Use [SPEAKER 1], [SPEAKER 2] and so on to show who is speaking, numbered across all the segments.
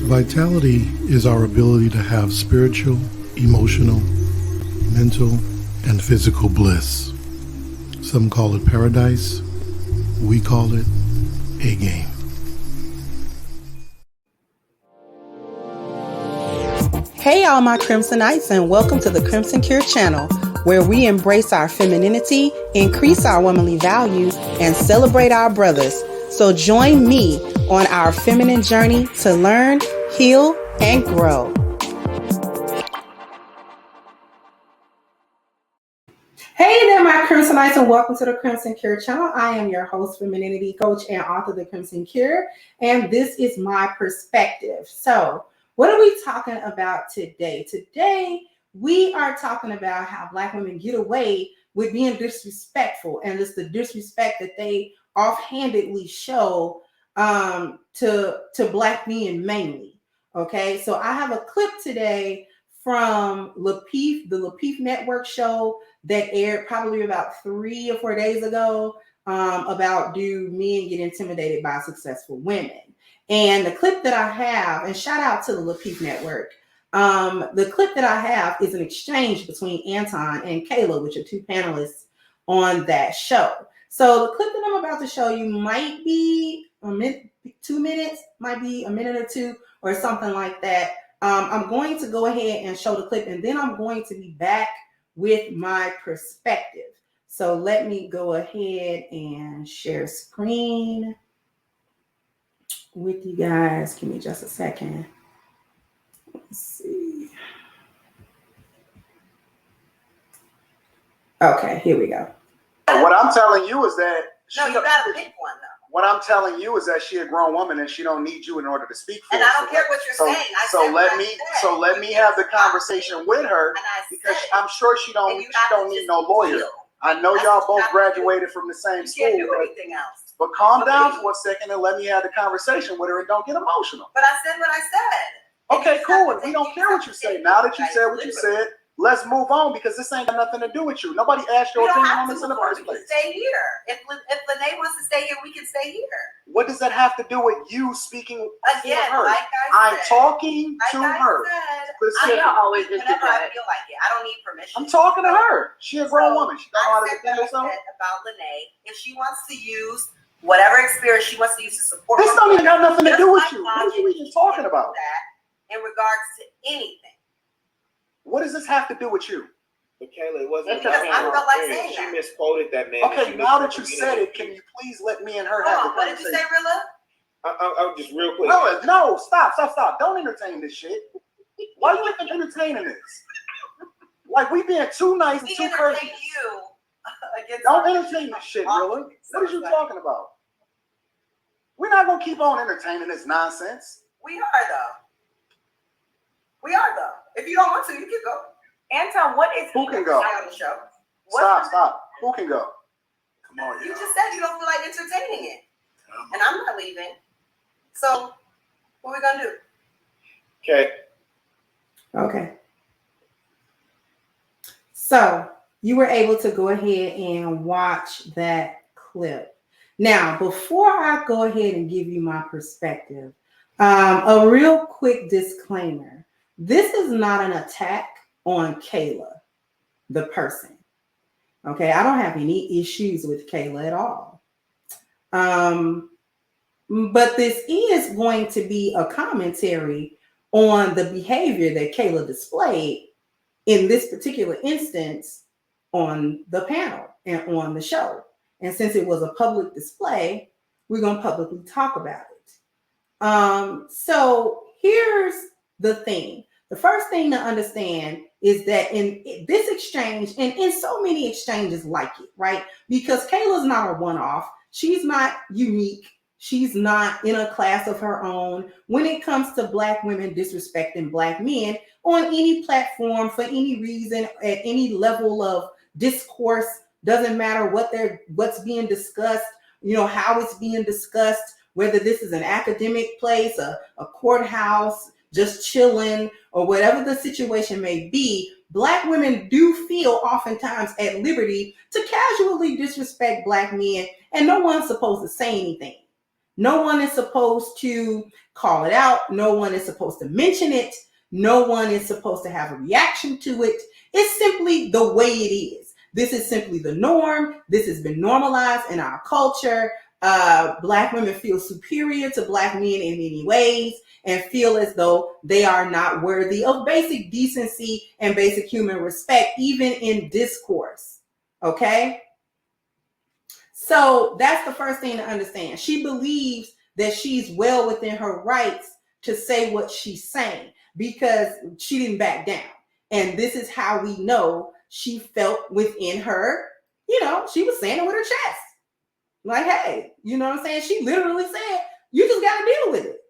[SPEAKER 1] Vitality is our ability to have spiritual, emotional, mental, and physical bliss. Some call it paradise. We call it a game.
[SPEAKER 2] Hey all my Crimsonites, and welcome to the Crimson Cure channel, where we embrace our femininity, increase our womanly value, and celebrate our brothers. So join me on our feminine journey to learn, heal, and grow. Hey there, my Crimsonites, and welcome to the Crimson Cure channel. I am your host, femininity coach, and author of the Crimson Cure, and this is my perspective. So, what are we talking about today? Today, we are talking about how Black women get away with being disrespectful, and it's the disrespect that they offhandedly show to Black men mainly. Okay, so I have a clip today from Lapeef, the Lapeef Network show that aired probably about 3 or 4 days ago, about do men get intimidated by successful women. And the clip that I have, and shout out to the Lapeef Network, the clip that I have is an exchange between Anton and Kayla, which are 2 panelists on that show. So the clip that I'm about to show you might be 2 minutes, might be a minute or 2 or something like that. I'm going to go ahead and show the clip, and then I'm going to be back with my perspective. So let me go ahead and share screen with you guys. Give me just a second. Let's see. Okay, here we go.
[SPEAKER 3] What I'm telling you is that
[SPEAKER 4] no, you gotta pick one though.
[SPEAKER 3] What I'm telling you is that she a grown woman and she don't need you in order to speak for
[SPEAKER 4] her. And I don't care what you're saying.
[SPEAKER 3] So let me have the conversation with her, because I'm sure she don't need no lawyer. I know y'all both graduated from the same school.
[SPEAKER 4] You can't do anything else.
[SPEAKER 3] But calm down for a second and let me have the conversation with her and don't get emotional.
[SPEAKER 4] But I said what I said.
[SPEAKER 3] Okay, cool. And we don't care what you say. Now that you said what you said, let's move on, because this ain't got nothing to do with you. Nobody asked your opinion on this in the first place.
[SPEAKER 4] Stay here. If Lene wants to stay here, we can stay here.
[SPEAKER 3] What does that have to do with you speaking
[SPEAKER 4] again,
[SPEAKER 3] to her?
[SPEAKER 4] Like
[SPEAKER 3] I'm talking to her.
[SPEAKER 4] I always just whenever I feel like it. I don't need permission.
[SPEAKER 3] I'm talking to her. She a grown woman. She don't know how to defend herself.
[SPEAKER 4] About Lene, if she wants to use whatever experience she wants to use to support.
[SPEAKER 3] This don't even have nothing to do with you. What are you even talking about?
[SPEAKER 4] That in regards to anything.
[SPEAKER 3] What does this have to do with you?
[SPEAKER 5] But Kayla, it wasn't
[SPEAKER 4] because I felt like saying
[SPEAKER 5] she misquoted that man.
[SPEAKER 3] Okay, now that you said it, can you please let me and her have the
[SPEAKER 4] conversation? What did you say, Rilla?
[SPEAKER 5] I'm just real quick.
[SPEAKER 3] No, stop. Don't entertain this shit. Why are you even entertaining this? Like, we being too nice and too courteous. Don't entertain this shit, Rilla. What are you talking about? We're not going to keep on entertaining this nonsense.
[SPEAKER 4] We are, though. If you don't want to, you can go. Anton, what is
[SPEAKER 3] who can go
[SPEAKER 4] on the show?
[SPEAKER 3] Stop. Who can go? Come on,
[SPEAKER 4] you just said you don't feel like entertaining it, and I'm not leaving. So, what are we gonna
[SPEAKER 5] do?
[SPEAKER 2] Okay. So you were able to go ahead and watch that clip. Now, before I go ahead and give you my perspective, a real quick disclaimer. This is not an attack on Kayla, the person. Okay, I don't have any issues with Kayla at all. But this is going to be a commentary on the behavior that Kayla displayed in this particular instance on the panel and on the show. And since it was a public display, we're going to publicly talk about it. So here's the thing. The first thing to understand is that in this exchange, and in so many exchanges like it, right? Because Kayla's not a one-off. She's not unique. She's not in a class of her own. When it comes to Black women disrespecting Black men on any platform for any reason, at any level of discourse, doesn't matter what's being discussed, how it's being discussed, whether this is an academic place, a courthouse, just chilling, or whatever the situation may be, Black women do feel oftentimes at liberty to casually disrespect Black men, and no one's supposed to say anything. No one is supposed to call it out. No one is supposed to mention it. No one is supposed to have a reaction to it. It's simply the way it is. This is simply the norm. This has been normalized in our culture. Black women feel superior to Black men in many ways and feel as though they are not worthy of basic decency and basic human respect, even in discourse. Okay? So that's the first thing to understand. She believes that she's well within her rights to say what she's saying because she didn't back down. And this is how we know she felt within her, she was saying it with her chest. Like, hey, you know what I'm saying? She literally said, you just got to deal with it.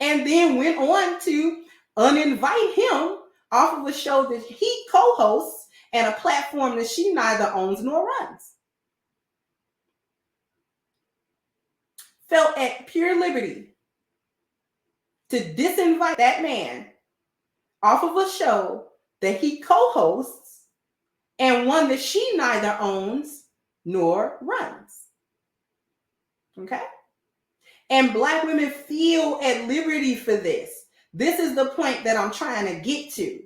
[SPEAKER 2] And then went on to uninvite him off of a show that he co-hosts and a platform that she neither owns nor runs. Felt at pure liberty to disinvite that man off of a show that he co-hosts and one that she neither owns nor runs. Okay? And Black women feel at liberty for this. This is the point that I'm trying to get to.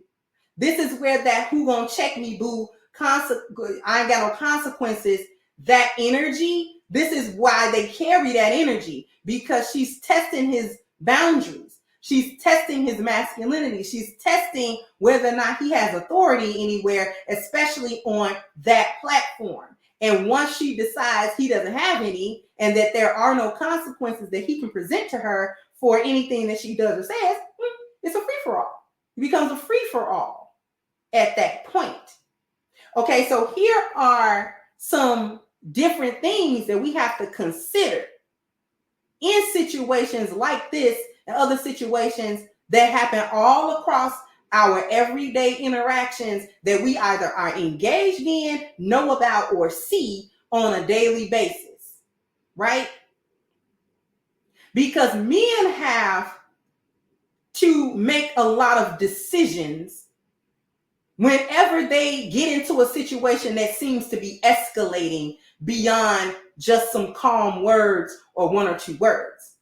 [SPEAKER 2] This is where that who gonna check me, boo, I ain't got no consequences, that energy, this is why they carry that energy, because she's testing his boundaries. She's testing his masculinity. She's testing whether or not he has authority anywhere, especially on that platform. And once she decides he doesn't have any and that there are no consequences that he can present to her for anything that she does or says, it's a free-for-all. It becomes a free-for-all at that point. Okay, so here are some different things that we have to consider in situations like this and other situations that happen all across our everyday interactions that we either are engaged in, know about, or see on a daily basis, right? Because men have to make a lot of decisions whenever they get into a situation that seems to be escalating beyond just some calm words or one or two words.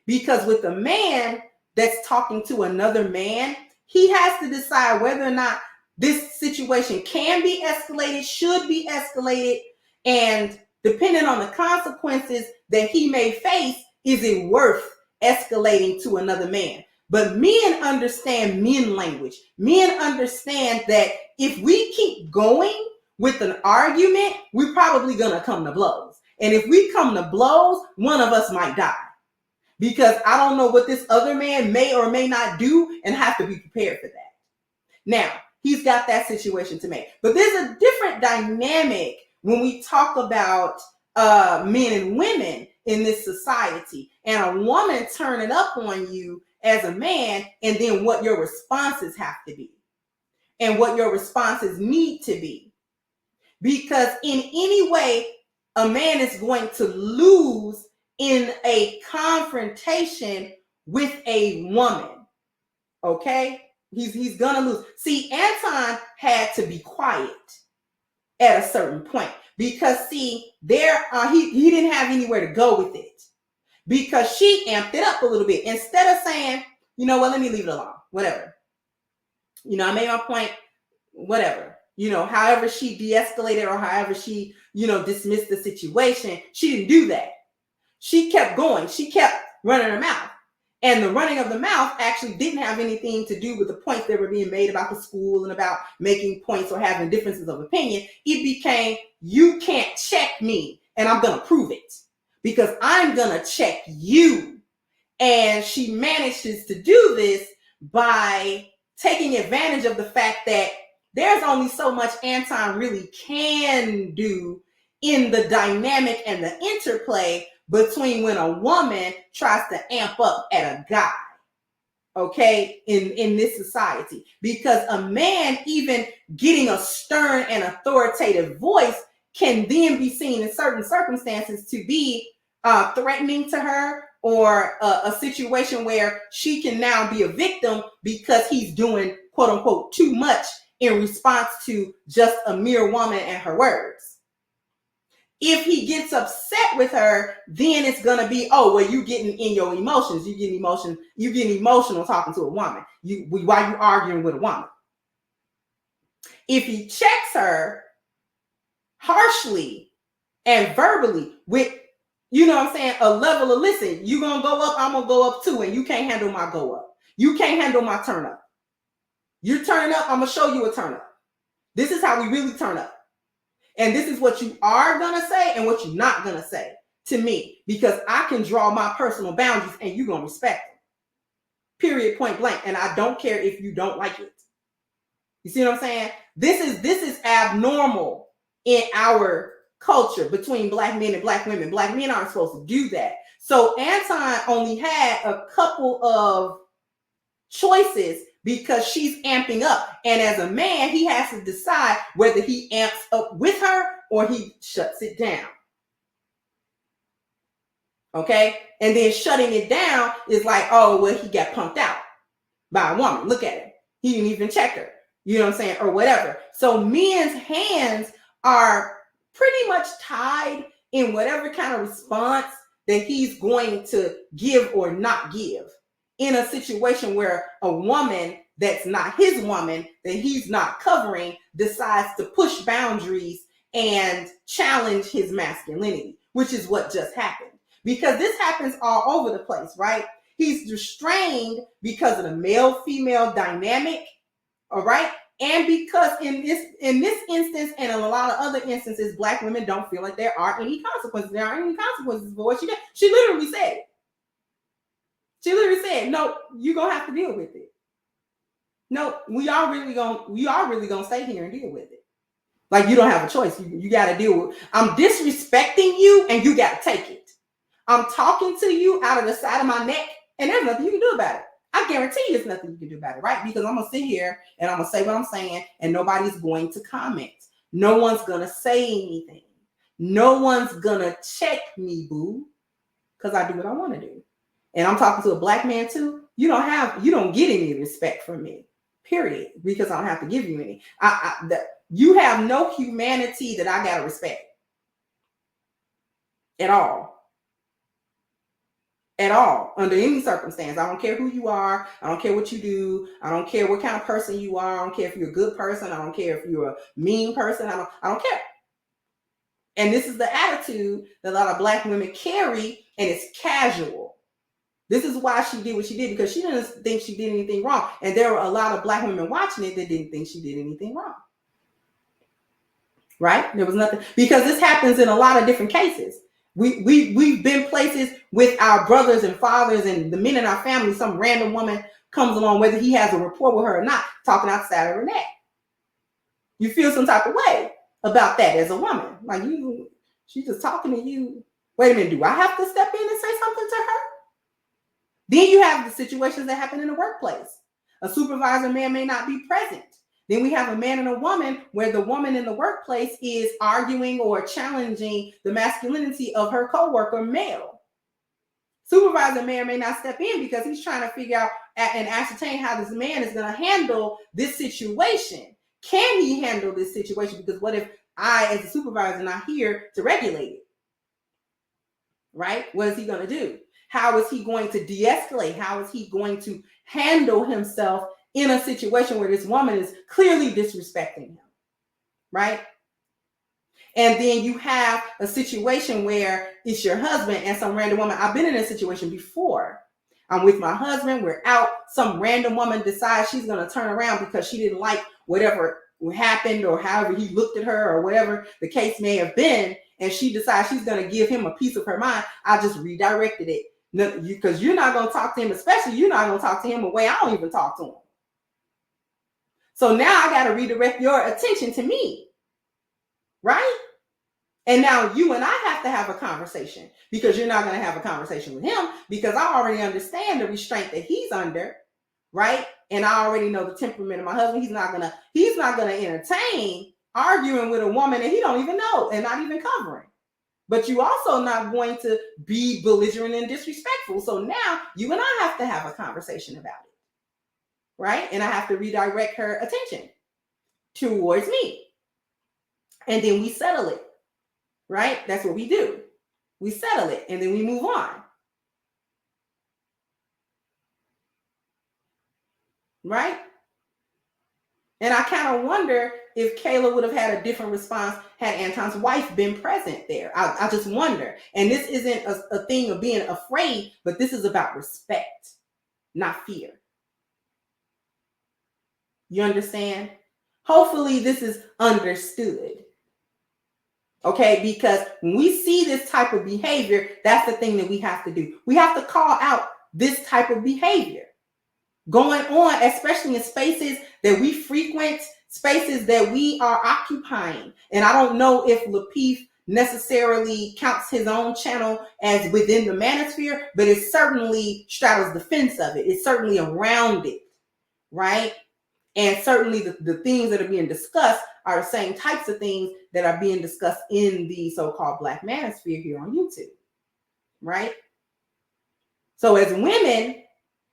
[SPEAKER 2] Because with a man that's talking to another man, he has to decide whether or not this situation can be escalated, should be escalated, and depending on the consequences that he may face, is it worth escalating to another man? But men understand men language. Men understand that if we keep going with an argument, we're probably going to come to blows. And if we come to blows, one of us might die. Because I don't know what this other man may or may not do and have to be prepared for that. Now, he's got that situation to make. But there's a different dynamic when we talk about men and women in this society. And a woman turning up on you as a man, and then what your responses have to be. And what your responses need to be. Because in any way, a man is going to lose in a confrontation with a woman. Okay? He's gonna lose. See, Anton had to be quiet at a certain point because see, he didn't have anywhere to go with it because she amped it up a little bit. Instead of saying, you know what, let me leave it alone, whatever. I made my point, whatever. However she de-escalated or however she, dismissed the situation, she didn't do that. She kept going. She kept running her mouth. And the running of the mouth actually didn't have anything to do with the points that were being made about the school and about making points or having differences of opinion. It became, you can't check me and I'm going to prove it because I'm going to check you. And she manages to do this by taking advantage of the fact that there's only so much Anton really can do in the dynamic and the interplay between when a woman tries to amp up at a guy, okay, in this society. Because a man even getting a stern and authoritative voice can then be seen in certain circumstances to be threatening to her or a situation where she can now be a victim because he's doing, quote unquote, too much in response to just a mere woman and her words. If he gets upset with her, then it's gonna be, oh, well, you getting in your emotions. You getting emotional talking to a woman. While you arguing with a woman. If he checks her harshly and verbally with, you know what I'm saying, a level of, listen, you gonna go up, I'm gonna go up too, and you can't handle my go up. You can't handle my turn up. You're turning up, I'm gonna show you a turn up. This is how we really turn up. And this is what you are gonna say and what you're not gonna say to me, because I can draw my personal boundaries and you're gonna respect them. Period, point blank. And I don't care if you don't like it. You see what I'm saying? This is abnormal in our culture between black men and black women. Black men aren't supposed to do that. So Anton only had a couple of choices because she's amping up. And as a man, he has to decide whether he amps up with her or he shuts it down. Okay? And then shutting it down is like, oh, well, he got punked out by a woman. Look at him. He didn't even check her. You know what I'm saying? Or whatever. So men's hands are pretty much tied in whatever kind of response that he's going to give or not give in a situation where a woman that's not his woman, that he's not covering, decides to push boundaries and challenge his masculinity, which is what just happened. Because this happens all over the place, right? He's restrained because of the male-female dynamic, all right? And because in this instance and in a lot of other instances, black women don't feel like there are any consequences. There aren't any consequences for what she did. She literally said it. She literally said, no, you're going to have to deal with it. No, we are really going to stay here and deal with it. Like, you don't have a choice. You got to deal with it. I'm disrespecting you and you got to take it. I'm talking to you out of the side of my neck and there's nothing you can do about it. I guarantee you there's nothing you can do about it, right? Because I'm going to sit here and I'm going to say what I'm saying and nobody's going to comment. No one's going to say anything. No one's going to check me, boo, because I do what I want to do. And I'm talking to a black man too. You don't get any respect from me, period, because I don't have to give you any. You have no humanity that I got to respect at all. At all, under any circumstance. I don't care who you are. I don't care what you do. I don't care what kind of person you are. I don't care if you're a good person. I don't care if you're a mean person. I don't care. And this is the attitude that a lot of black women carry, and it's casual. This is why she did what she did, because she didn't think she did anything wrong. And there were a lot of black women watching it that didn't think she did anything wrong. Right? There was nothing, because this happens in a lot of different cases. We've been places with our brothers and fathers and the men in our family. Some random woman comes along, whether he has a rapport with her or not, talking outside of her neck. You feel some type of way about that as a woman. Like, she's just talking to you. Wait a minute, do I have to step in and say something to her? Then you have the situations that happen in the workplace. A supervisor may or may not be present. Then we have a man and a woman where the woman in the workplace is arguing or challenging the masculinity of her coworker male. Supervisor may or may not step in because he's trying to figure out and ascertain how this man is going to handle this situation. Can he handle this situation? Because what if I, as a supervisor, not here to regulate it? Right? What is he going to do? How is he going to de-escalate? How is he going to handle himself in a situation where this woman is clearly disrespecting him, right? And then you have a situation where it's your husband and some random woman. I've been in a situation before. I'm with my husband. We're out. Some random woman decides she's going to turn around because she didn't like whatever happened or however he looked at her or whatever the case may have been. And she decides she's going to give him a piece of her mind. I just redirected it. Because you're not going to talk to him, especially you're not going to talk to him the way I don't even talk to him. So now I got to redirect your attention to me, right? And now you and I have to have a conversation, because you're not going to have a conversation with him because I already understand the restraint that he's under, right? And I already know the temperament of my husband. He's not going to entertain arguing with a woman that he don't even know and not even covering. But you also not going to be belligerent and disrespectful. So now you and I have to have a conversation about it. Right? And I have to redirect her attention towards me. And then we settle it. right? That's what we do. We settle it and then we move on. Right? And I kind of wonder if Kayla would have had a different response had Anton's wife been present there. I just wonder. And this isn't a thing of being afraid, but this is about respect, not fear. You understand? Hopefully this is understood. Okay, because when we see this type of behavior, that's the thing that we have to do. We have to call out this type of behavior going on, especially in spaces that we frequent, spaces that we are occupying. And I don't know if Lapeef necessarily counts his own channel as within the manosphere, but it certainly straddles the fence of it. It's certainly around it, right? And certainly the things that are being discussed are the same types of things that are being discussed in the so-called Black Manosphere here on YouTube, right? So as women,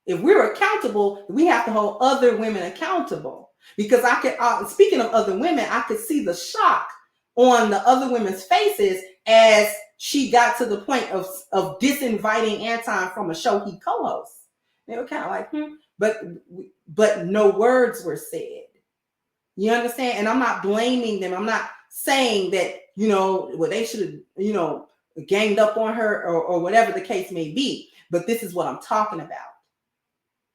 [SPEAKER 2] if we're accountable, we have to hold other women accountable. Because I could, speaking of other women, I could see the shock on the other women's faces as she got to the point of disinviting Anton from a show he co-hosts. They were kind of like, but no words were said. You understand? And I'm not blaming them. I'm not saying that, they should have, ganged up on her or whatever the case may be. But this is what I'm talking about.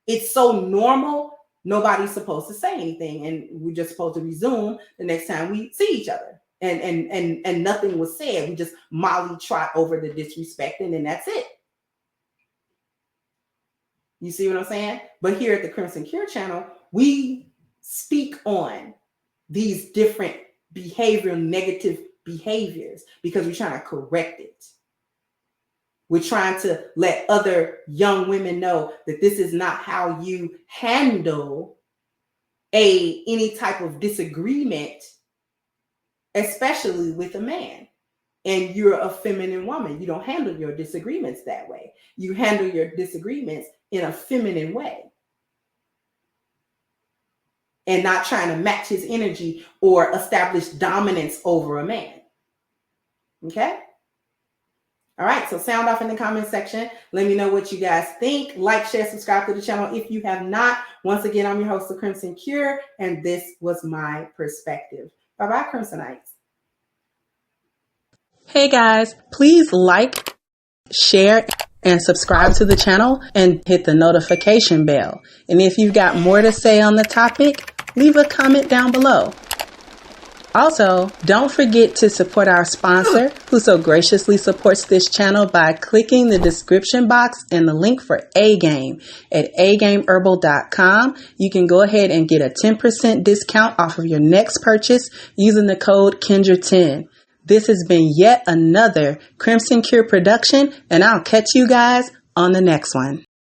[SPEAKER 2] It's so normal, nobody's supposed to say anything. And we're just supposed to resume the next time we see each other. And nothing was said. We just molly trot over the disrespect and then that's it. You see what I'm saying? But here at the Crimson Cure channel, we speak on these different negative behaviors because we're trying to correct it. We're trying to let other young women know that this is not how you handle any type of disagreement, especially with a man. And you're a feminine woman. You don't handle your disagreements that way. You handle your disagreements in a feminine way. And not trying to match his energy or establish dominance over a man. Okay? All right, so sound off in the comment section. Let me know what you guys think. Like, share, subscribe to the channel if you have not. Once again, I'm your host, The Crimson Cure, and this was my perspective. Bye-bye, Crimsonites.
[SPEAKER 6] Hey guys, please like, share, and subscribe to the channel and hit the notification bell. And if you've got more to say on the topic, leave a comment down below. Also, don't forget to support our sponsor who so graciously supports this channel by clicking the description box and the link for A-Game at agameherbal.com. You can go ahead and get a 10% discount off of your next purchase using the code Kendra10. This has been yet another Crimson Cure production, and I'll catch you guys on the next one.